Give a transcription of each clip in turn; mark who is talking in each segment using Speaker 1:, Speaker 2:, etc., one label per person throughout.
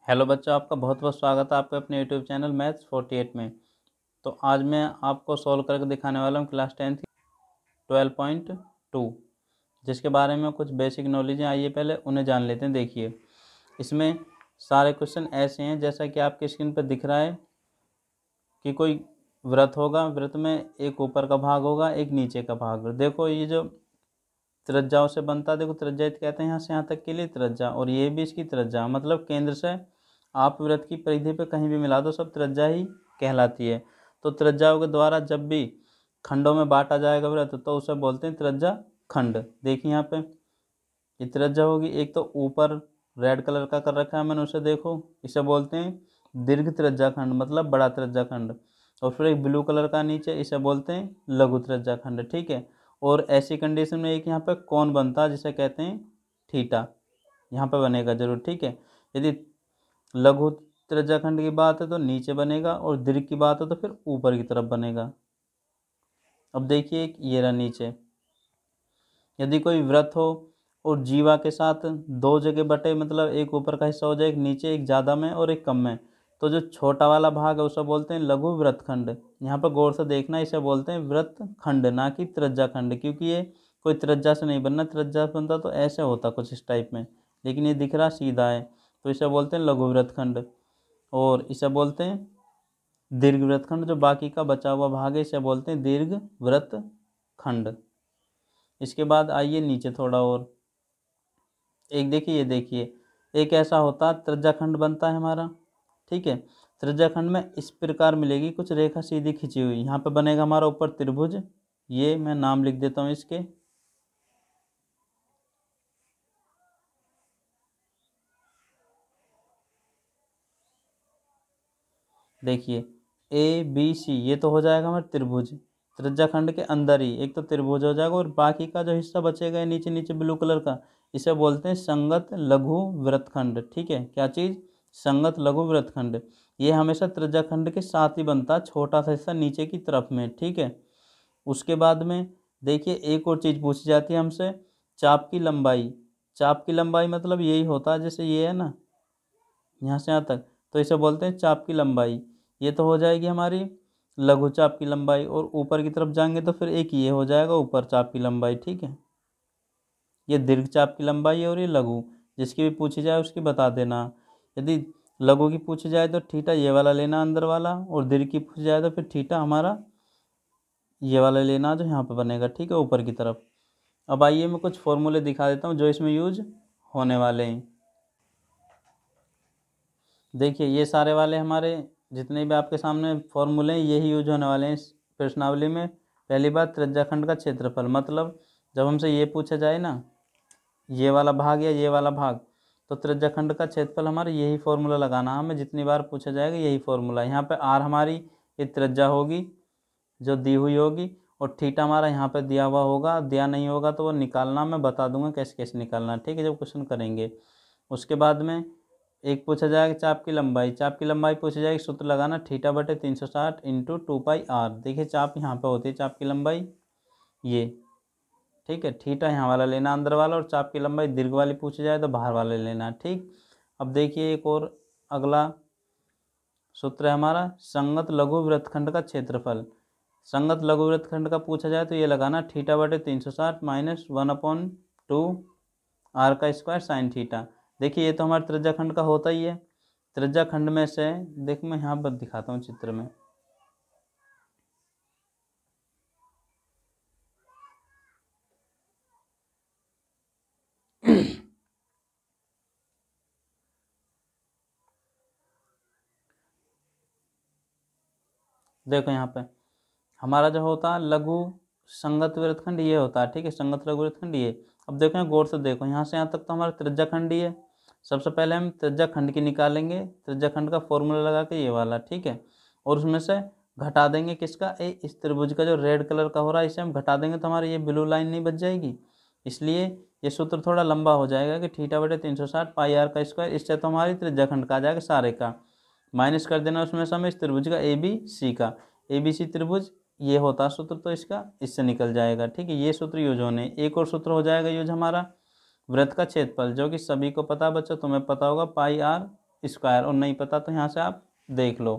Speaker 1: Hello बच्चों, आपका बहुत बहुत स्वागत है आपके अपने यूट्यूब चैनल मैथ्स 48 में। तो आज मैं आपको सॉल्व करके दिखाने वाला हूँ क्लास 10 12.2, जिसके बारे में कुछ बेसिक नॉलेज आइए पहले उन्हें जान लेते हैं। देखिए, इसमें सारे क्वेश्चन ऐसे हैं जैसा कि आपकी स्क्रीन पर दिख रहा है कि कोई व्रत होगा, व्रत में एक ऊपर का भाग होगा, एक नीचे का भाग। देखो, ये जो त्रिज्याओं से बनता है, देखो त्रिज्या कहते हैं यहाँ से यहाँ तक के लिए त्रिज्या, और ये भी इसकी त्रिज्या, मतलब केंद्र से आप व्रत की परिधि पे कहीं भी मिला दो, सब त्रिज्या ही कहलाती है। तो त्रिज्याओं के द्वारा जब भी खंडों में बांटा जाएगा व्रत तो उसे बोलते हैं त्रिज्या खंड। देखिए यहाँ पे ये त्रिज्या होगी, एक तो ऊपर रेड कलर का कर रखा है मैंने उसे, देखो इसे बोलते हैं दीर्घ त्रिज्या खंड, मतलब बड़ा त्रिज्या खंड। और फिर एक ब्लू कलर का नीचे, इसे बोलते हैं लघु त्रिज्या खंड। ठीक है, और ऐसी कंडीशन में एक यहाँ पे कौन बनता है जिसे कहते हैं थीटा, यहाँ पे बनेगा जरूर। ठीक है, यदि लघु त्रिज्याखंड की बात है तो नीचे बनेगा, और दीर्घ की बात है तो फिर ऊपर की तरफ बनेगा। अब देखिए, एक ये रहा नीचे। यदि कोई व्रत हो और जीवा के साथ दो जगह बटे, मतलब एक ऊपर का हिस्सा हो जाए, एक नीचे, एक ज़्यादा में और एक कम में, तो जो छोटा वाला भाग है उसे बोलते हैं लघु व्रत खंड। यहाँ पर गौर से देखना, इसे बोलते हैं व्रत खंड, ना कि त्रिज्या खंड, क्योंकि ये कोई त्रिज्या से नहीं बनना। त्रिज्या बनता तो ऐसे होता कुछ इस टाइप में, लेकिन ये दिख रहा सीधा है, तो इसे बोलते हैं लघु व्रत खंड। और इसे बोलते हैं दीर्घ व्रत खंड, जो बाकी का बचा हुआ भाग है इसे बोलते हैं दीर्घ व्रत खंड। इसके बाद आइए नीचे थोड़ा और, एक देखिए, ये देखिए, एक ऐसा होता त्रिज्याखंड बनता है हमारा। ठीक है, त्रिज्याखंड में इस प्रकार मिलेगी कुछ रेखा सीधी खींची हुई, यहाँ पे बनेगा हमारा ऊपर त्रिभुज। ये मैं नाम लिख देता हूँ इसके, देखिए ए बी सी, ये तो हो जाएगा हमारा त्रिभुज। त्रिज्याखंड के अंदर ही एक तो त्रिभुज हो जाएगा, और बाकी का जो हिस्सा बचेगा नीचे नीचे ब्लू कलर का, इसे बोलते हैं संगत लघु व्रतखंड। ठीक है, क्या चीज़? संगत लघु व्रतखंड। ये हमेशा त्रिज्याखंड के साथ ही बनता है, छोटा सा हिस्सा नीचे की तरफ में। ठीक है, उसके बाद में देखिए एक और चीज़ पूछी जाती है हमसे, चाप की लंबाई। चाप की लंबाई मतलब यही होता है, जैसे ये है ना, यहाँ से यहाँ तक, तो इसे बोलते हैं चाप की लंबाई। ये तो हो जाएगी हमारी लघु चाप की लंबाई, और ऊपर की तरफ जाएंगे तो फिर एक ये हो जाएगा ऊपर चाप की लंबाई। ठीक है, ये दीर्घ चाप की लंबाई है, और ये लघु। जिसकी भी पूछी जाए उसकी बता देना। यदि लघु की पूछी जाए तो थीटा ये वाला लेना अंदर वाला, और दीर्घ की पूछी जाए तो फिर थीटा हमारा ये वाला लेना जो यहाँ पर बनेगा। ठीक है, ऊपर की तरफ। अब आइए मैं कुछ फॉर्मूले दिखा देता हूँ जो इसमें यूज होने वाले हैं। देखिए, ये सारे वाले हमारे जितने भी आपके सामने फॉर्मूले हैं यही यूज होने वाले हैं इस प्रश्नावली में। पहली बात, त्रिज्याखंड का क्षेत्रफल, मतलब जब हमसे ये पूछा जाए ना, ये वाला भाग या ये वाला भाग, तो त्रिज्याखंड का क्षेत्रफल हमारा यही फॉर्मूला लगाना। हमें जितनी बार पूछा जाएगा यही फॉर्मूला। यहाँ पे आर हमारी ये त्रिज्या होगी जो दी हुई होगी, और थीटा हमारा यहाँ पे दिया हुआ होगा। दिया नहीं होगा तो वो निकालना, मैं बता दूंगा कैसे कैसे निकालना। ठीक है, जब क्वेश्चन करेंगे। उसके बाद में एक पूछा जाएगा चाप की लंबाई। चाप की लंबाई पूछी जाएगी, सूत्र लगाना थीटा बटे 360 इंटू 2 पाई आर। देखिए चाप यहाँ पे होती है, चाप की लंबाई ये। ठीक है, थीटा यहाँ वाला लेना अंदर वाला, और चाप की लंबाई दीर्घ वाली पूछी जाए तो बाहर वाले लेना। ठीक, अब देखिए एक और अगला सूत्र है हमारा, संगत लघु वृत्तखंड का क्षेत्रफल। संगत लघु वृत्तखंड का पूछा जाए तो ये लगाना थीटा बटे 360 माइनस 1/2 आर का स्क्वायर साइन थीटा। देखिए ये तो हमारे त्रिज्याखंड का होता ही है। त्रिज्याखंड में से देख, मैं यहाँ पर दिखाता हूँ चित्र में। देखो यहाँ पे हमारा जो होता है लघु संगत वृत्तखंड ये होता है। ठीक है, संगत लघु वृत्तखंड ये। अब देखो गौर से देखो, यहाँ से यहाँ तक तो हमारा त्रिज्याखंड ही है। सबसे पहले हम त्रिज्याखंड की निकालेंगे, त्रिज्याखंड का फॉर्मूला लगा के ये वाला। ठीक है, और उसमें से घटा देंगे किसका, इस त्रिभुज का जो रेड कलर का हो रहा है इसे हम घटा देंगे तो हमारी ये ब्लू लाइन नहीं बच जाएगी। इसलिए ये सूत्र थोड़ा लंबा हो जाएगा कि थीटा बटे 360 पाई आर का स्क्वायर। इससे तो हमारी त्रिज्याखंड का आ जाएगा सारे का, माइनस कर देना उसमें से हमें इस त्रिभुज का ए बी सी का। ए बी सी त्रिभुज ये होता सूत्र, तो इसका इससे निकल जाएगा। ठीक है, ये सूत्र यूज होने। एक और सूत्र हो जाएगा यूज हमारा, वृत्त का क्षेत्रफल, जो कि सभी को पता, बच्चों तुम्हें पता होगा, पाई आर स्क्वायर, और नहीं पता तो यहाँ से आप देख लो।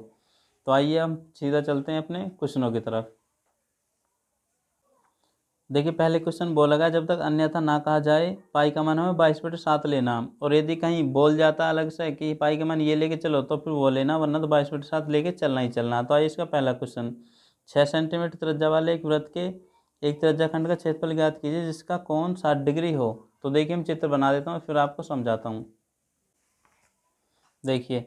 Speaker 1: तो आइए हम सीधा चलते हैं अपने क्वेश्चनों की तरफ। देखिए पहले क्वेश्चन बोला गया जब तक अन्यथा ना कहा जाए पाई का मान हमें 22/7 लेना, और यदि कहीं बोल जाता अलग से कि पाई का मान ये लेके चलो तो फिर वो लेना, वरना तो 22/7 लेके चलना ही चलना। तो आइए इसका पहला क्वेश्चन, 6 सेंटीमीटर त्रिज्या वाले एक वृत्त के एक त्रिज्याखंड का क्षेत्रफल ज्ञात कीजिए जिसका कोण 60 डिग्री हो। तो देखिए हम चित्र बना देता हूँ फिर आपको समझाता हूँ। देखिए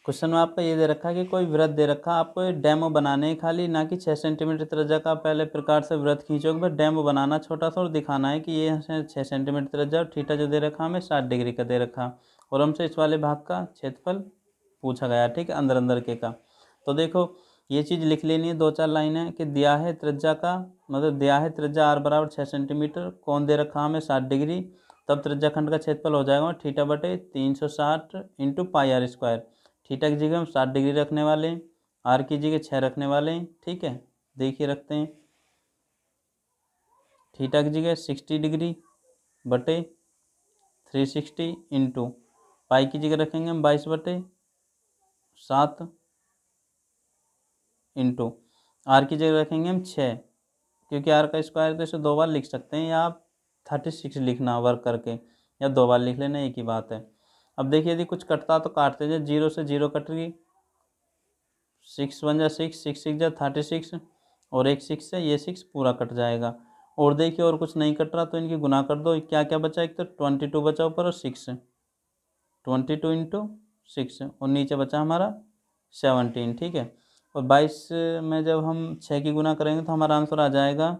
Speaker 1: क्वेश्चन में आपका ये दे रखा है कि कोई वृत्त दे रखा, आपको ये डेमो बनाने है खाली, ना कि 6 सेंटीमीटर त्रिज्या का पहले प्रकार से वृत्त खींचोगे, बस डेमो बनाना छोटा सा और दिखाना है कि ये 6 सेंटीमीटर त्रिज्या और थीटा जो दे रखा हमें 60 डिग्री का दे रखा, और हमसे इस वाले भाग का क्षेत्रफल पूछा गया, ठीक है, अंदर अंदर के का। तो देखो ये चीज़ लिख लेनी है 2-4 लाइनें कि दिया है त्रिज्या का, मतलब दिया है त्रिज्या r बराबर 6 सेंटीमीटर, कौन दे रखा हमें 60 डिग्री, तब त्रिज्याखंड का क्षेत्रफल हो जाएगा थीटा बटे 360 into pi r square. Theta की जगह हम 60 डिग्री रखने वाले हैं, आर की जगह 6 रखने वाले हैं, ठीक है। देखिए रखते हैं, थीटा की जगह 60 डिग्री बटे 360 इंटू पाई की जगह रखेंगे हम 22/7 इंटू आर की जगह रखेंगे हम 6, क्योंकि आर का स्क्वायर तो इसे 2 बार लिख सकते हैं, या आप 36 लिखना वर्क करके, या 2 बार लिख लेना, एक ही बात है। अब देखिए यदि कुछ कटता तो काटते जाए, 0 से 0 कट गई, 6 1 जा 6, 6 6 जा 36, और एक 6 से ये 6 पूरा कट जाएगा। और देखिए और कुछ नहीं कट रहा तो इनकी गुना कर दो, क्या क्या बचा, एक तो 22 बचा ऊपर और 6, 22 इंटू 6, और नीचे बचा हमारा 17, ठीक है। और 22 में जब हम 6 की गुना करेंगे तो हमारा आंसर आ जाएगा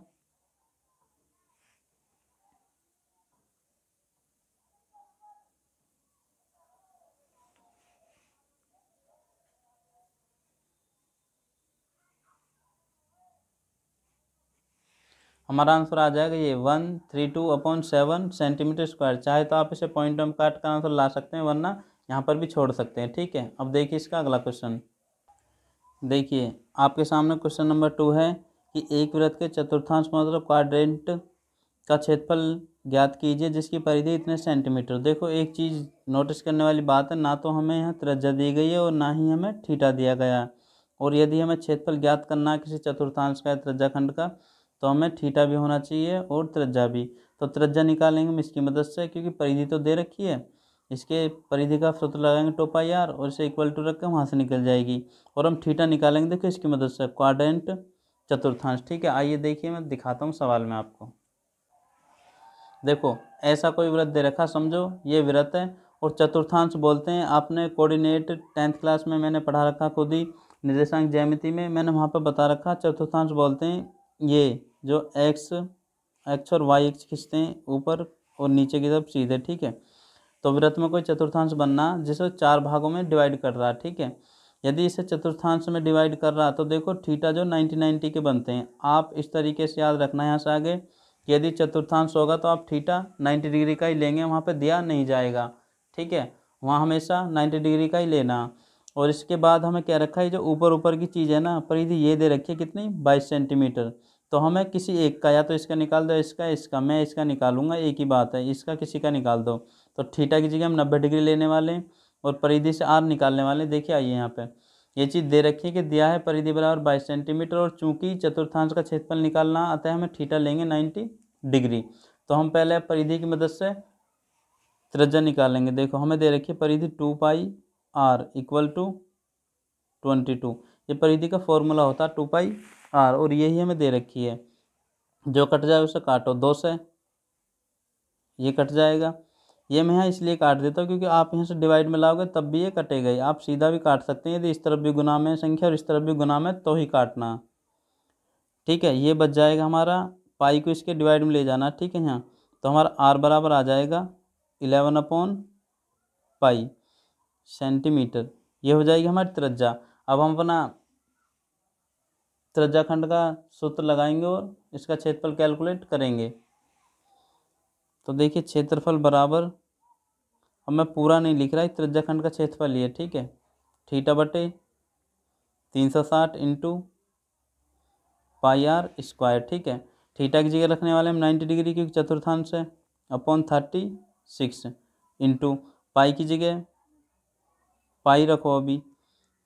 Speaker 1: हमारा आंसर आ जाएगा ये 132/7 सेंटीमीटर स्क्वायर। चाहे तो आप इसे पॉइंट में काट कर आंसर ला सकते हैं, वरना यहाँ पर भी छोड़ सकते हैं, ठीक है। अब देखिए इसका अगला क्वेश्चन, देखिए आपके सामने क्वेश्चन नंबर 2 है कि एक वृत्त के चतुर्थांश मतलब क्वाड्रेंट का क्षेत्रफल ज्ञात कीजिए जिसकी परिधि इतने सेंटीमीटर। देखो एक चीज़ नोटिस करने वाली बात है, ना तो हमें यहाँ त्रिज्या दी गई है और ना ही हमें थीटा दिया गया, और यदि हमें क्षेत्रफल ज्ञात करना है किसी चतुर्थांश का त्रिज्याखंड का तो हमें थीटा भी होना चाहिए और त्रिज्या भी। तो त्रिज्या निकालेंगे हम इसकी मदद से, क्योंकि परिधि तो दे रखी है, इसके परिधि का सूत्र लगाएंगे 2πr और इसे इक्वल टू रख के वहाँ से निकल जाएगी, और हम थीटा निकालेंगे देखो इसकी मदद से, क्वाड्रेंट चतुर्थांश, ठीक है। आइए देखिए मैं दिखाता हूँ सवाल में आपको। देखो ऐसा कोई वृत्त दे रखा, समझो ये वृत्त है, और चतुर्थांश बोलते हैं, आपने कोऑर्डिनेट 10th क्लास में मैंने पढ़ा रखा, खुद ही निर्देशांक ज्यामिति में मैंने वहाँ पर बता रखा, चतुर्थांश बोलते हैं ये जो एक्स और वाई एक्स खींचते हैं ऊपर और नीचे की तरफ सीधे, ठीक है। तो वृत्त में कोई चतुर्थांश बनना जिसे 4 भागों में डिवाइड कर रहा है, ठीक है। यदि इसे चतुर्थांश में डिवाइड कर रहा तो देखो थीटा जो 90 के बनते हैं, आप इस तरीके से याद रखना यहाँ से आगे कि यदि चतुर्थांश होगा तो आप थीटा 90 डिग्री का ही लेंगे, वहाँ पे दिया नहीं जाएगा, ठीक है, वहाँ हमेशा 90 डिग्री का ही लेना। और इसके बाद हमें क्या रखा है, जो ऊपर ऊपर की चीज़ है ना, परिधि ये दे रखी है कितनी 22 सेंटीमीटर, तो हमें किसी एक का, या तो इसका निकाल दो, इसका मैं इसका निकालूंगा, एक ही बात है, इसका किसी का निकाल दो। तो थीटा की जगह हम 90 डिग्री लेने वाले हैं और परिधि से आर निकालने वाले हैं। देखिए आइए यहाँ पे ये चीज़ दे रखी है कि दिया है परिधि बराबर 22 सेंटीमीटर, और चूंकि चतुर्थांश का क्षेत्रफल निकालना आता है हमें थीटा लेंगे 90 डिग्री। तो हम पहले परिधि की मदद से त्रिज्या निकालेंगे। देखो हमें दे रखी है परिधि 2πr इक्वल टू 22, ये परिधि का फॉर्मूला होता है 2πr, और यही हमें दे रखी है। जो कट जाए उसे काटो, 2 से ये कट जाएगा, ये मैं यहाँ इसलिए काट देता हूँ क्योंकि आप यहाँ से डिवाइड में लाओगे तब भी ये कटेगा ही। आप सीधा भी काट सकते हैं, यदि इस तरफ भी गुना में संख्या और इस तरफ भी गुना में तो ही काटना, ठीक है। ये बच जाएगा हमारा, पाई को इसके डिवाइड में ले जाना, ठीक है। यहाँ तो हमारा आर बराबर आ जाएगा 11/पाई सेंटीमीटर, ये हो जाएगी हमारी त्रिज्या। अब हम अपना त्रिज्याखंड का सूत्र लगाएंगे और इसका क्षेत्रफल कैलकुलेट करेंगे। तो देखिए क्षेत्रफल बराबर, अब मैं पूरा नहीं लिख रहा, त्रिज्याखंड का क्षेत्रफल ये, ठीक है, थीटा बटे 360 इंटू पाई आर स्क्वायर, ठीक है। थीटा की जगह रखने वाले हम 90 डिग्री क्योंकि चतुर्थांश है, अपॉन 36 इंटू पाई की जगह पाई रखो अभी,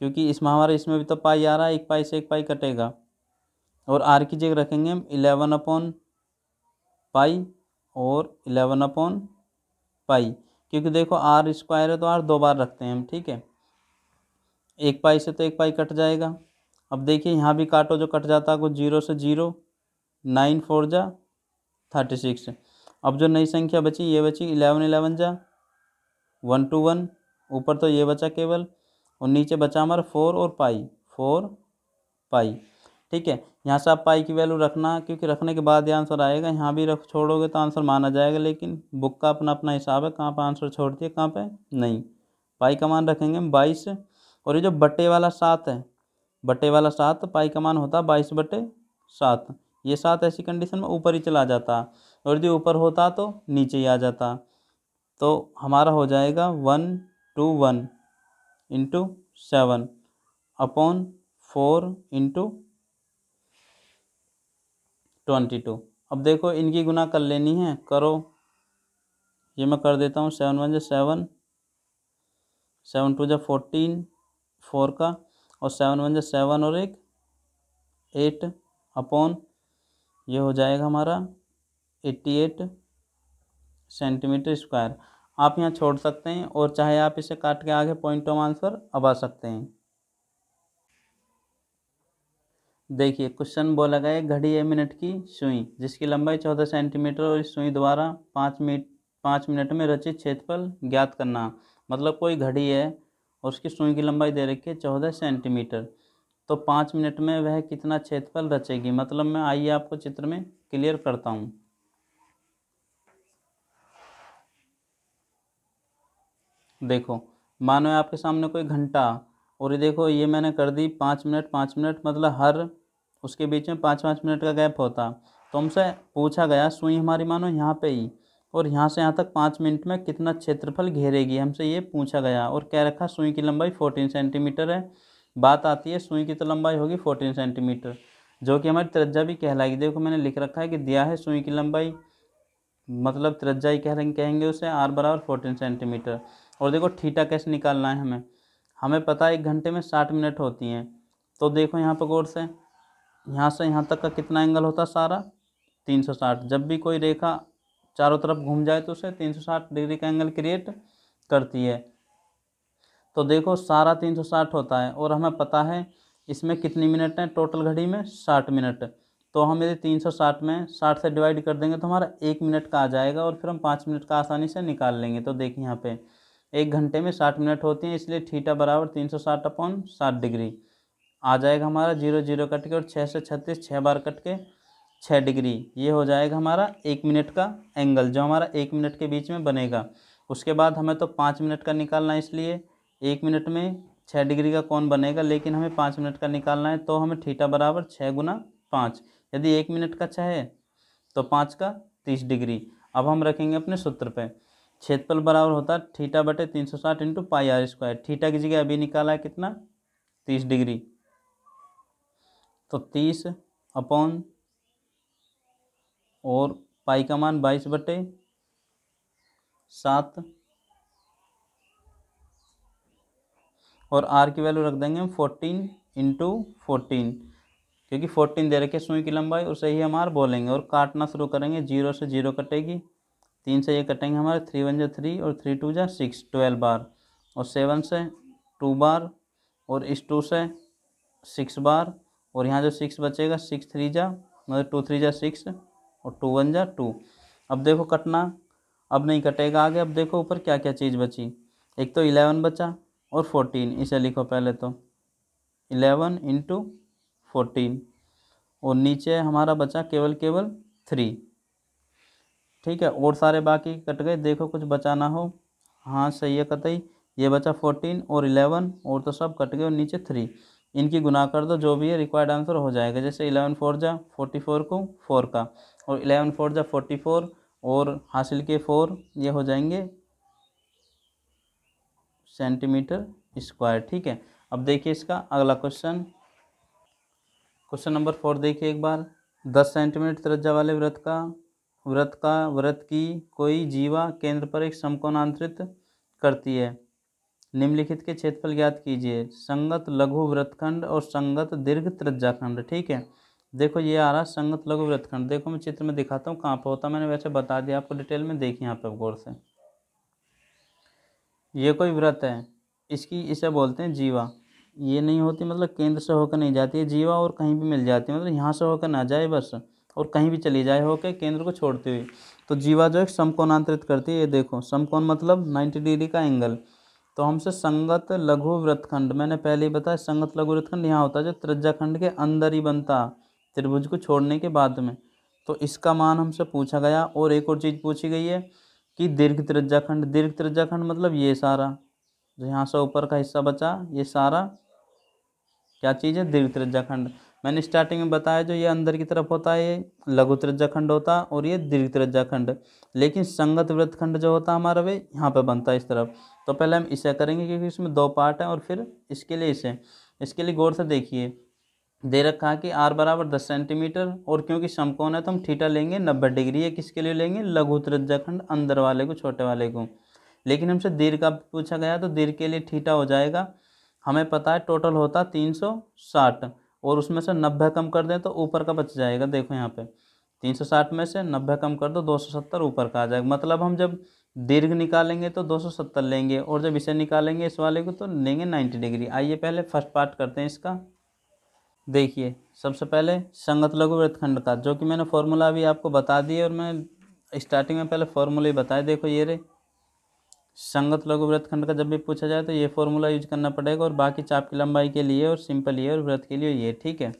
Speaker 1: क्योंकि इसमें हमारा इसमें भी तो पाई आ रहा है, एक पाई से एक पाई कटेगा। और आर की जगह रखेंगे हम 11/पाई और 11/पाई, क्योंकि देखो आर स्क्वायर है तो आर 2 बार रखते हैं हम, ठीक है। एक पाई से तो एक पाई कट जाएगा। अब देखिए यहाँ भी काटो, जो कट जाता है कुछ 0 से 0, 9 4 जा 36। अब जो नई संख्या बची ये बची 11 11 जा 1 2 1, ऊपर तो ये बचा केवल, और नीचे बचा हमारा 4 और पाई, 4 पाई, ठीक है। यहाँ से आप पाई की वैल्यू रखना, क्योंकि रखने के बाद ये आंसर आएगा। यहाँ भी रख छोड़ोगे तो आंसर माना जाएगा, लेकिन बुक का अपना अपना हिसाब है, कहाँ पर आंसर छोड़ती है कहाँ पे नहीं। पाई का मान रखेंगे हम 22, और ये जो बटे वाला 7 है, बटे वाला 7 पाई का मान होता है 22/7। ये 7 ऐसी कंडीशन में ऊपर ही चला जाता, और यदि ऊपर होता तो नीचे ही आ जाता। तो हमारा हो जाएगा 121 इंटू 7 अपॉन 4 इंटू 22। अब देखो इनकी गुना कर लेनी है, करो। ये मैं कर देता हूँ, 7 1 7, 7 2 14, 4 का, और 7 1 7 और 1 8 अपॉन ये हो जाएगा हमारा 88 सेंटीमीटर स्क्वायर। आप यहाँ छोड़ सकते हैं, और चाहे आप इसे काट के आगे पॉइंट ऑफ आंसर अब आ सकते हैं। देखिए क्वेश्चन बोला गया है, घड़ी 1 मिनट की सुई जिसकी लंबाई 14 सेंटीमीटर और इस सुई द्वारा 5 मिनट में रचित क्षेत्रफल ज्ञात करना। मतलब कोई घड़ी है और उसकी सुई की लंबाई दे रखी है 14 सेंटीमीटर, तो 5 मिनट में वह कितना क्षेत्रफल रचेगी। मतलब मैं आइए आपको चित्र में क्लियर करता हूँ। देखो मानो आपके सामने कोई घंटा, और ये देखो ये मैंने कर दी 5 मिनट 5 मिनट, मतलब हर उसके बीच में 5 मिनट का गैप होता। तो हमसे पूछा गया सुई हमारी मानो यहाँ पे ही, और यहाँ से यहाँ तक 5 मिनट में कितना क्षेत्रफल घेरेगी, हमसे ये पूछा गया। और कह रखा सुई की लंबाई 14 सेंटीमीटर है। बात आती है सुई की तो लंबाई होगी 14 सेंटीमीटर, जो कि हमारी त्रिज्या भी कहलाएगी। देखो मैंने लिख रखा है कि दिया है सुई की लंबाई, मतलब त्रिज्या ही कहेंगे उसे, आर बराबर 14 सेंटीमीटर। और देखो थीटा कैसे निकालना है हमें, हमें पता है 1 घंटे में 60 मिनट होती हैं। तो देखो यहाँ पर गौर से, यहाँ से यहाँ तक का कितना एंगल होता है सारा 360। जब भी कोई रेखा चारों तरफ घूम जाए तो उसे 360 डिग्री का एंगल क्रिएट करती है। तो देखो सारा 360 होता है, और हमें पता है इसमें कितनी मिनट हैं टोटल घड़ी में, 60 मिनट। तो हम यदि 360 में 60 से डिवाइड कर देंगे तो हमारा 1 मिनट का आ जाएगा, और फिर हम 5 मिनट का आसानी से निकाल लेंगे। तो देखिए यहाँ पे 1 घंटे में 60 मिनट होती हैं, इसलिए थीटा बराबर 360/60 डिग्री आ जाएगा हमारा। 0 0 कट के और 6 से 36 6 बार कट के 6 डिग्री, ये हो जाएगा हमारा 1 मिनट का एंगल, जो हमारा 1 मिनट के बीच में बनेगा। उसके बाद हमें तो 5 मिनट का निकालना है, इसलिए 1 मिनट में 6 डिग्री का कौन बनेगा, लेकिन हमें 5 मिनट का निकालना है। तो हमें थीटा बराबर 6 गुना 5, यदि 1 मिनट का 6 है तो 5 का 30 डिग्री। अब हम रखेंगे अपने सूत्र पे, क्षेत्रफल बराबर होता है थीटा बटे 360 into pi r square. Theta की जगह अभी निकाला है कितना, 30 डिग्री, तो 30 अपॉन, और पाई का मान 22/7, और आर की वैल्यू रख देंगे हम 14 इंटू 14, क्योंकि 14 दे रखे सुई की लंबाई, उसे ही हम आर बोलेंगे। और काटना शुरू करेंगे, 0 से 0 कटेगी, 3 से ये कटेंगे हमारे, 3 1 3 और 3 2 6, 12 बार, और 7 से 2 बार, और इस 2 से 6 बार, और यहाँ जो 6 बचेगा 6 3 मतलब 2 3 6, और 2 1 2। अब देखो कटना अब नहीं कटेगा आगे। अब देखो ऊपर क्या क्या चीज़ बची, एक तो 11 बचा और 14, इसे लिखो पहले तो 11 इंटू 14, और नीचे हमारा बचा केवल 3, ठीक है। और सारे बाकी कट गए, देखो कुछ बचा ना हो, हाँ सही है कतई, ये बचा 14 और 11, और तो सब कट गए, और नीचे 3। इनकी गुना कर दो, जो भी है रिक्वायर्ड आंसर हो जाएगा। जैसे 11 4 44 को 4 का, और 11 4 44, और हासिल के 4, ये हो जाएंगे सेंटीमीटर स्क्वायर, ठीक है। अब देखिए इसका अगला क्वेश्चन, क्वेश्चन नंबर 4 देखिए एक बार। 10 सेंटीमीटर त्रिज्या वाले वृत्त की कोई जीवा केंद्र पर एक समकोण अंतरित करती है। निम्नलिखित के क्षेत्रफल ज्ञात कीजिए। संगत लघु वृत्तखंड और संगत दीर्घ त्रिज्याखंड। ठीक है, देखो ये आ रहा संगत लघु वृत्तखंड। देखो मैं चित्र में दिखाता हूँ कहाँ पर होता, मैंने वैसे बता दिया आपको डिटेल में। देखिए यहाँ पर गौर से, ये कोई वृत्त है, इसे बोलते हैं जीवा। ये नहीं होती मतलब केंद्र से होकर नहीं जाती है जीवा, और कहीं भी मिल जाती है, मतलब यहाँ से होकर ना जाए बस, और कहीं भी चली जाए होकर केंद्र को छोड़ते हुए। तो जीवा जो है समकोणांतरित करती है। ये देखो समकोण मतलब 90 डिग्री का एंगल। तो हमसे संगत लघु वृत्तखंड, मैंने पहले ही बताया संगत लघु वृत्तखंड यहाँ होता है जो त्रिज्याखंड के अंदर ही बनता, त्रिभुज को छोड़ने के बाद में। तो इसका मान हमसे पूछा गया। और एक और चीज़ पूछी गई है कि दीर्घ त्रिज्याखंड। दीर्घ त्रिज्याखंड मतलब ये सारा जो यहाँ से ऊपर का हिस्सा बचा, ये सारा क्या चीज़ है, दीर्घ त्रिज्याखंड। मैंने स्टार्टिंग में बताया जो ये अंदर की तरफ होता है ये लघु त्रिज्याखंड होता है, और ये दीर्घ त्रिज्याखंड। लेकिन संगत वृत्तखंड जो होता है हमारा वे यहाँ पे बनता है इस तरफ। तो पहले हम इसे करेंगे क्योंकि इसमें दो पार्ट हैं, और फिर इसके लिए इसके लिए गौर से देखिए। दे रखा है कि r बराबर 10 सेंटीमीटर, और क्योंकि समकोण है तो हम थीटा लेंगे 90 डिग्री। ये किसके लिए लेंगे, लघु त्रिज्याखंड अंदर वाले को, छोटे वाले को। लेकिन हमसे दीर्घ का पूछा गया तो दीर्घ के लिए थीटा हो जाएगा, हमें पता है टोटल होता 360, और उसमें से 90 कम कर दें तो ऊपर का बच जाएगा। देखो यहाँ पे 360 में से 90 कम कर दो 270 ऊपर का आ जाएगा। मतलब हम जब दीर्घ निकालेंगे तो 270 लेंगे, और जब इसे निकालेंगे इस वाले को तो लेंगे 90 डिग्री। आइए पहले फर्स्ट पार्ट करते हैं इसका। देखिए सबसे पहले संगत लघु वृत्तखंड का, जो कि मैंने फॉर्मूला भी आपको बता दिया, और मैं स्टार्टिंग में पहले फॉर्मूला ही बताया। देखो ये रे संगत लघु वृत्तखंड का जब भी पूछा जाए तो ये फॉर्मूला यूज करना पड़ेगा, और बाकी चाप की लंबाई के लिए और सिंपल ये, और वृत्त के लिए ये। ठीक है,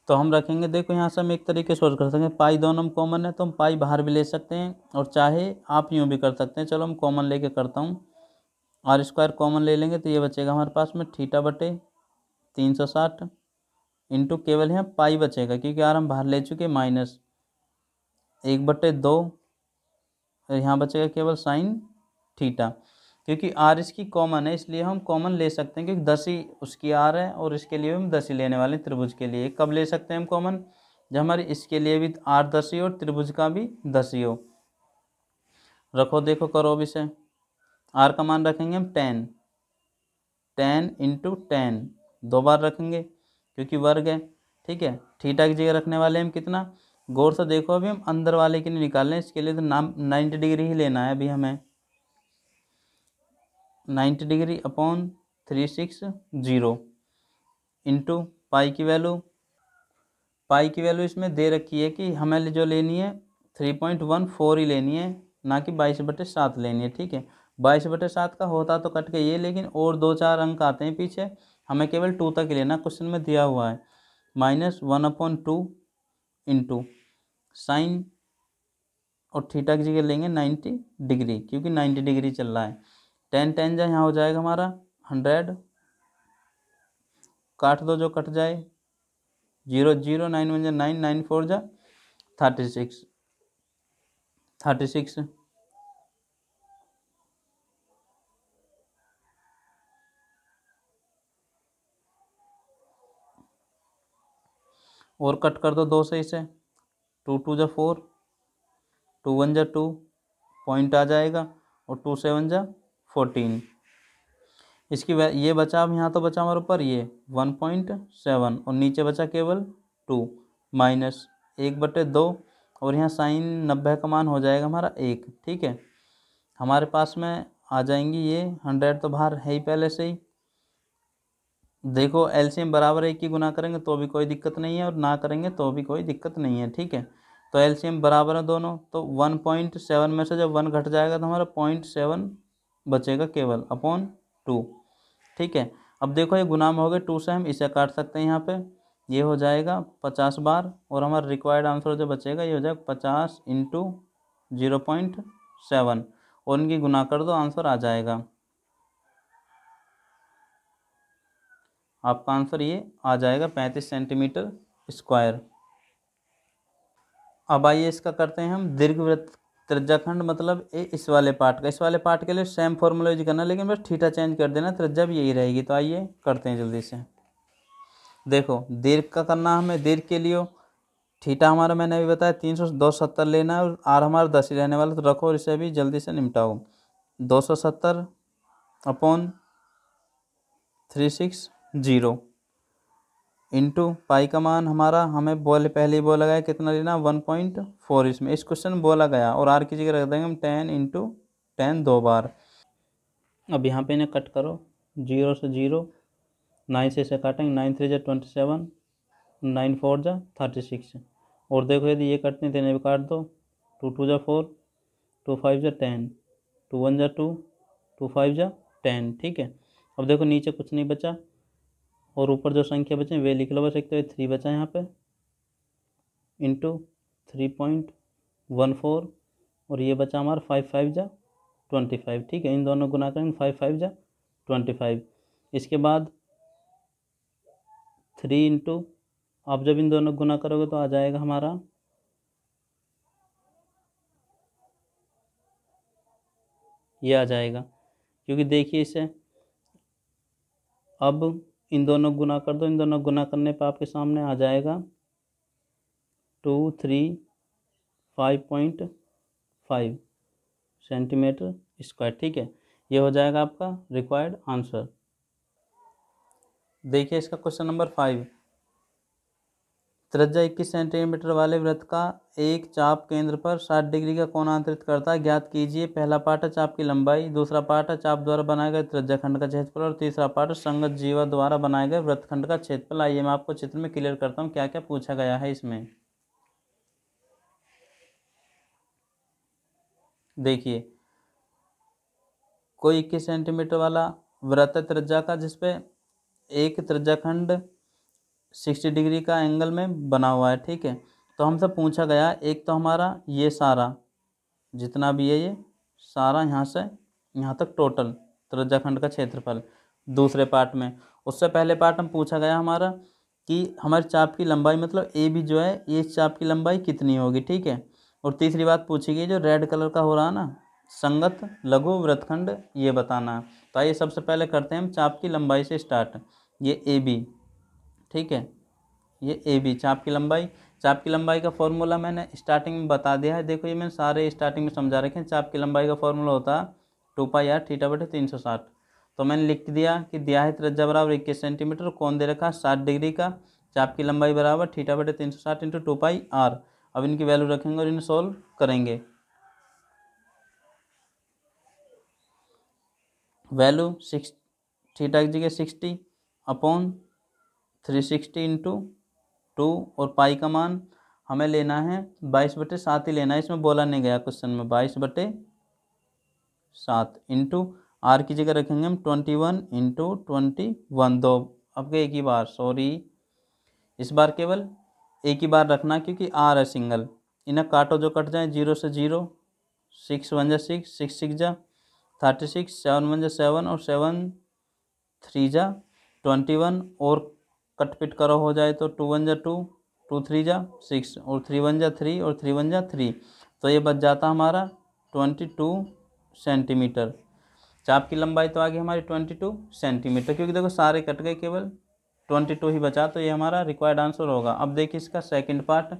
Speaker 1: तो हम रखेंगे। देखो यहाँ से हम एक तरीके से और कर सकते हैं, पाई दोनों में कॉमन है तो हम पाई बाहर भी ले सकते हैं, और चाहे आप यूँ भी कर सकते हैं। चलो हम कॉमन लेके करता हूँ। आर स्क्वायर कॉमन ले लेंगे तो ये बचेगा हमारे पास में थीटा बटे 360 इंटू केवल यहाँ पाई बचेगा, क्योंकि आर हम बाहर ले चुके माइनस 1/2, यहाँ बचेगा केवल साइन थीटा। क्योंकि आर इसकी कॉमन है इसलिए हम कॉमन ले सकते हैं, क्योंकि 10 ही उसकी आर है, और इसके लिए हम 10 ही लेने वाले हैं त्रिभुज के लिए। कब ले सकते हैं हम कॉमन, जब हमारे इसके लिए भी आर 10 ही और त्रिभुज का भी 10 ही हो। रखो, देखो करो अब इसे। आर का मान रखेंगे हम 10 इंटू 10, 2 बार रखेंगे क्योंकि वर्ग है। ठीक है, थीटा की जगह रखने वाले हम कितना, गौर से देखो अभी हम अंदर वाले के लिए निकाल रहे हैं, इसके लिए तो 90 डिग्री ही लेना है अभी हमें। 90 डिग्री अपॉन 360 इंटू पाई की वैल्यू इसमें दे रखी है कि हमें जो लेनी है 3.14 ही लेनी है, ना कि 22/7 लेनी है। ठीक है, 22/7 का होता तो कट के ये, लेकिन और 2-4 अंक आते हैं पीछे, हमें केवल 2 तक लेना, क्वेश्चन में दिया हुआ है। -1/2 इंटू साइन, और थीटा की जगह लेंगे 90 डिग्री, क्योंकि 90 डिग्री चल रहा है। 10 जा यहाँ हो जाएगा हमारा 100, काट दो जो कट जाए, 0 0, 9 1 जा 9, 9 4 जा 36 और कट कर दो 2 से इसे, 2 2 जा 4, 2 1 जा 2, पॉइंट आ जाएगा, और 2 7 जा 14। इसकी ये बचा, अब यहाँ तो बचा हमारे ऊपर ये 1.7, और नीचे बचा केवल 2 माइनस 1/2, और यहाँ साइन 90 का मान हो जाएगा हमारा 1। ठीक है, हमारे पास में आ जाएंगी ये 100 तो बाहर है ही पहले से ही। देखो एलसीएम बराबर 1 की गुना करेंगे तो भी कोई दिक्कत नहीं है, और ना करेंगे तो भी कोई दिक्कत नहीं है। ठीक है, तो एलसीएम बराबर है दोनों, तो 1.7 में से जब 1 घट जाएगा तो हमारा 0.7 बचेगा केवल अपॉन 2। ठीक है, अब देखो ये गुना में हो गए 2 से, हम इसे काट सकते हैं यहाँ पे, ये हो जाएगा 50 बार, और हमारा रिक्वायर्ड आंसर जो बचेगा ये हो जाएगा 50 इंटू 0.7, और इनकी गुना कर दो आंसर आ जाएगा। आपका आंसर ये आ जाएगा 35 सेंटीमीटर स्क्वायर। अब आइए इसका करते हैं हम दीर्घवृत्त त्रिज्याखंड, मतलब इस वाले पार्ट का। इस वाले पार्ट के लिए सेम फॉर्मूला यूज करना, लेकिन बस थीटा चेंज कर देना, त्रिज्या भी यही रहेगी। तो आइए करते हैं जल्दी से। देखो दीर्घ का करना हमें, दीर्घ के लिए थीटा हमारा मैंने अभी बताया 370 लेना है, और आर हमारा 10 ही रहने वाला। तो रखो और इसे भी जल्दी से निपटाओ। 270 अपॉन 360 इंटू पाई का मान हमारा हमें पहले ही बोला गया कितना लेना 1.4। इसमें इस क्वेश्चन में बोला गया और आर की जगह रख देंगे हम 10 इंटू 10 2 बार। अब यहाँ पे इन्हें कट करो, 0 से 0, 9 से इसे काटेंगे, 9 3 जा 27, 9 4 जा 36। और देखो यदि ये कटने तो इन्हें भी काट दो, 2 2 जा 4, 2 5 जा 10, 2 1 जा 2, 2 5 जा 10। ठीक है, अब देखो नीचे कुछ नहीं बचा और ऊपर जो संख्या बचे वे लिख लो बस। एक तो 3 बचा यहाँ पे इंटू 3.14 और ये बचा हमारा 5 5 जा 25। ठीक है, इन दोनों गुना करेंगे, 5 5 जा 25। इसके बाद 3 इंटू, आप जब इन दोनों गुना करोगे तो आ जाएगा हमारा ये आ जाएगा, क्योंकि देखिए इसे अब इन दोनों गुना कर दो, इन दोनों गुना करने पर आपके सामने आ जाएगा 235.5 सेंटीमीटर स्क्वायर। ठीक है, ये हो जाएगा आपका रिक्वायर्ड आंसर। देखिए इसका क्वेश्चन नंबर 5, त्रिज्या 21 सेंटीमीटर वाले वृत्त का एक चाप केंद्र पर 60 डिग्री का कोणांतरित करता है, ज्ञात कीजिए। पहला पार्ट है चाप की लंबाई, दूसरा पार्ट है चाप द्वारा बनाए गए त्रिज्याखंड का क्षेत्रफल और तीसरा पार्ट है संगत जीवा द्वारा बनाए गए वृत्तखंड का क्षेत्रफल। आइए मैं आपको चित्र में क्लियर करता हूँ क्या क्या पूछा गया है इसमें। देखिए कोई 21 सेंटीमीटर वाला वृत्त त्रिज्या का जिसपे एक त्रिज्याखंड 60 डिग्री का एंगल में बना हुआ है। ठीक है, तो हमसे पूछा गया एक तो हमारा ये सारा जितना भी है ये सारा यहाँ से यहाँ तक टोटल त्रिज्याखंड का क्षेत्रफल। दूसरे पार्ट में उससे पहले पार्ट में पूछा गया हमारा कि हमारी चाप की लंबाई मतलब ए भी जो है ये चाप की लंबाई कितनी होगी। ठीक है, और तीसरी बात पूछी गई जो रेड कलर का हो रहा है ना संगत लघु वृत्तखंड, ये बताना है। तो आइए सबसे पहले करते हैं हम चाप की लंबाई से स्टार्ट। ये ए बी, ठीक है, ये ए बी चाप की लंबाई। चाप की लंबाई का फॉर्मूला मैंने स्टार्टिंग में बता दिया है, देखो ये मैंने सारे स्टार्टिंग में समझा रखे हैं। चाप की लंबाई का फॉर्मूला होता है 2πr थीटा बटे 360। तो मैंने लिख दिया कि दिया है त्रिज्या बराबर 21 सेंटीमीटर, कौन दे रखा 60 डिग्री का, चाप की लंबाई बराबर थीटा बटे 360 इंटू 2πr। अब इनकी वैल्यू रखेंगे और इन्हें सोल्व करेंगे। वैल्यू 6 थीटा की जगह 60 अपॉन 360 इंटू 2 और पाई का मान हमें लेना है 22/7 ही लेना है, इसमें बोला नहीं गया क्वेश्चन में 22/7 इंटू आर की जगह रखेंगे हम 21 इंटू 21। दो अब एक ही बार, सॉरी इस बार केवल एक ही बार रखना क्योंकि आर है सिंगल। इन्हें काटो जो कट जाए, 0 से 0, 6 1 जा 6, 6 6 जा 36, 7 1 जा 7 और 7 3 जा 21 और कट पिट करो हो जाए तो 2 1 जा 2, 2 3 जा 6 और 3 1 जा 3 और 3 1 जा 3। तो ये बच जाता हमारा 22 सेंटीमीटर। चाप की लंबाई तो आ गई हमारी 22 सेंटीमीटर, क्योंकि देखो सारे कट गए केवल 22 ही बचा, तो ये हमारा रिक्वायर्ड आंसर होगा। अब देखिए इसका सेकंड पार्ट,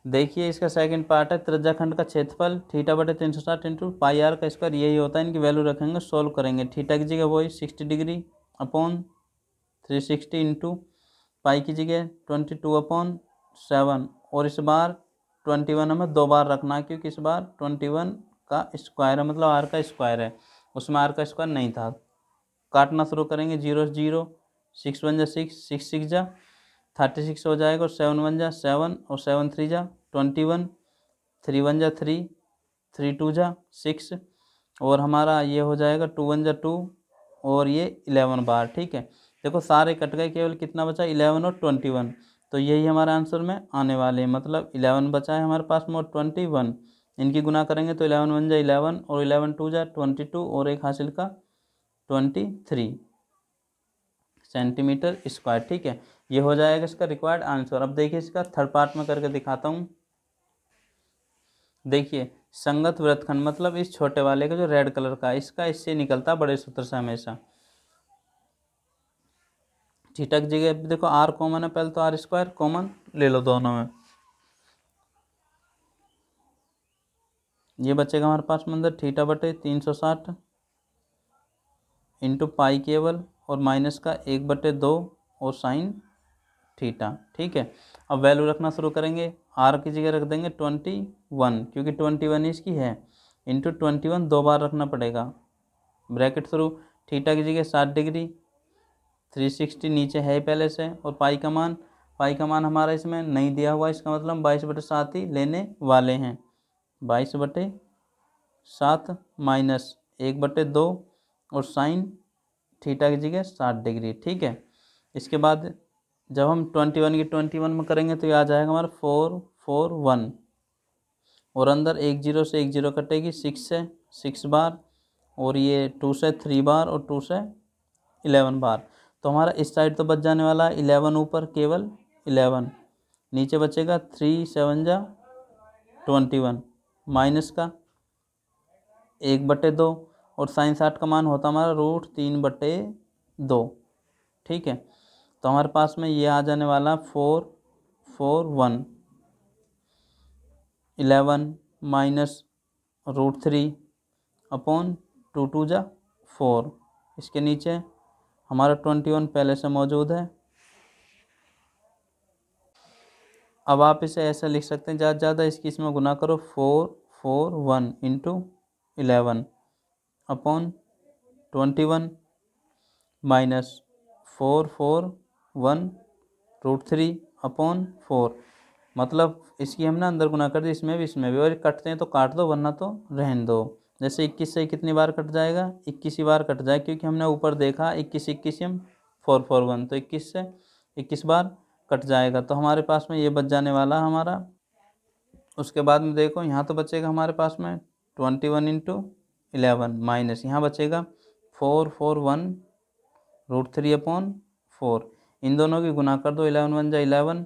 Speaker 1: देखिए इसका सेकंड पार्ट है त्रिज्याखंड का क्षेत्रफल थीटा बटे 360 इंटू पाई आर का स्क्वायर, यही होता है। इनकी वैल्यू रखेंगे, सोल्व करेंगे। थीटा की जगह वही 60 डिग्री अपॉन 360 इंटू पाई की जगह 22/7 और इस बार 21 हमें दो बार रखना है क्योंकि इस बार 21 का स्क्वायर है, मतलब आर का स्क्वायर है, उसमें आर का स्क्वायर नहीं था। काटना शुरू करेंगे, 0 0, 6 1 जा 6, 6 6 जा 36 हो जाएगा और 7 1 जा 7 और 7 3 जा 21, 3 1 जा 3, 3 2 जा 6 और हमारा ये हो जाएगा 2 1 जा 2 और ये 11 बार। ठीक है, देखो सारे कट गए, केवल कितना बचा 11 और 21, तो यही हमारे आंसर में आने वाले हैं। मतलब 11 बचा है हमारे पास में और 21, इनकी गुना करेंगे तो 11 1 जा 11 और 11 2 जा 22 और एक हासिल का 23 सेंटीमीटर स्क्वायर। ठीक है, ये हो जाएगा इसका रिक्वायर्ड आंसर। अब देखिए इसका थर्ड पार्ट में करके दिखाता हूँ। देखिए संगत वृत्तखंड मतलब इस छोटे वाले का जो रेड कलर का, इसका इससे निकलता बड़े सूत्र से हमेशा। थीटा की जगह देखो आर कॉमन है, पहले तो आर स्क्वायर कॉमन ले लो दोनों में, ये बचेगा हमारे पास में अंदर थीटा बटे 360 इंटू पाई केवल और माइनस का 1/2 और साइन थीटा। ठीक है, अब वैल्यू रखना शुरू करेंगे। आर की जगह रख देंगे 21 क्योंकि 21 इसकी है, इंटू 21 2 बार रखना पड़ेगा, ब्रैकेट थ्रू। थीटा की जगह 60 डिग्री, 360 नीचे है पहले से, और पाई का मान हमारा इसमें नहीं दिया हुआ, इसका मतलब 22/7 ही लेने वाले हैं। 22/7 माइनस 1/2 और साइन थीटा की जगह 60 डिग्री। ठीक है, इसके बाद जब हम 21 की 21 में करेंगे तो ये आ जाएगा हमारा 441, और अंदर 10 से 10 कटेगी, 6 से 6 बार, और ये 2 से 3 बार, और 2 से 11 बार। तो हमारा इस साइड तो बच जाने वाला 11, ऊपर केवल 11, नीचे बचेगा 3 7 जा 21, माइनस का 1/2, और साइन 60 का मान होता हमारा √3/2। ठीक है, तो हमारे पास में ये आ जाने वाला 441, 11 माइनस √3/2 2 जा 4। इसके नीचे हमारा 21 पहले से मौजूद है। अब आप इसे ऐसे लिख सकते हैं, ज़्यादा से ज़्यादा इसकी इसमें गुना करो, 441 इंटू 11/21 माइनस 441 √3/4। मतलब इसकी हम ना अंदर गुना कर दी, इसमें भी, और कटते हैं तो काट दो, वरना तो रहने दो। जैसे 21 से कितनी बार कट जाएगा, 21 ही बार कट जाए, क्योंकि हमने ऊपर देखा 21 21 441, तो 21 से 21 बार कट जाएगा। तो हमारे पास में ये बच जाने वाला हमारा। उसके बाद में देखो यहाँ तो बचेगा हमारे पास में 21 इंटू 11 माइनस यहाँ बचेगा 441 √3/4। इन दोनों की गुना कर दो, 11 1 जा 11,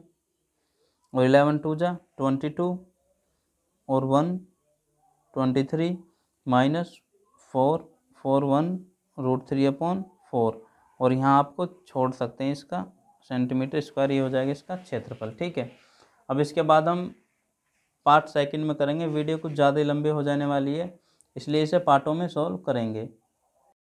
Speaker 1: और 11 2 जा 22, और 1 23, माइनस 441 √3/4। और यहाँ आपको छोड़ सकते हैं इसका सेंटीमीटर स्क्वायर, ये हो जाएगा इसका क्षेत्रफल। ठीक है, अब इसके बाद हम पार्ट सेकंड में करेंगे। वीडियो कुछ ज़्यादा लंबी हो जाने वाली है, इसलिए इसे पार्टों में सॉल्व करेंगे।